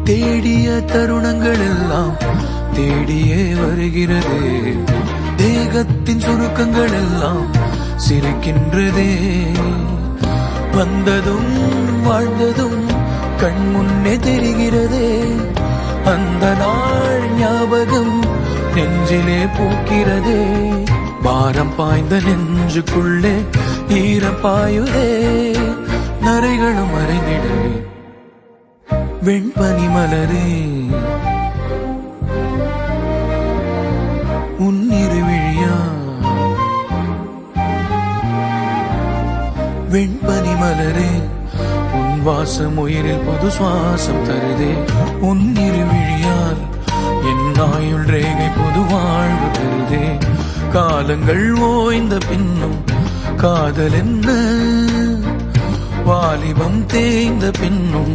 தேடிய தருணங்கள் எல்லாம் தேடியே வருகிறது. தேகத்தின் சுருக்கங்கள் எல்லாம் சிரிக்கின்றதே. வந்ததும் வாழ்ந்ததும் கண் முன்னே தெரிகிறதே. அந்த நாள் ஞாபகம் நெஞ்சிலே பூக்கிறதே. பாரம் பாய்ந்த நெஞ்சுக்குள்ளே ஈரம் பாயுதே. நரைகளும் மறைந்திடவே வெண்பனி மலரே உன்னிரு விழியா. வெண்பனி மலரே உன் வாசம் உயிரில் புது சுவாசம் தருதே. உன்னிரு விழியால் என் ஆயுள் ரேகை புது வாழ்வு தருதே. காலங்கள் ஓய்ந்த பின்னும் காதல் என்ன, வாலிபம் தேய்ந்த பின்னும்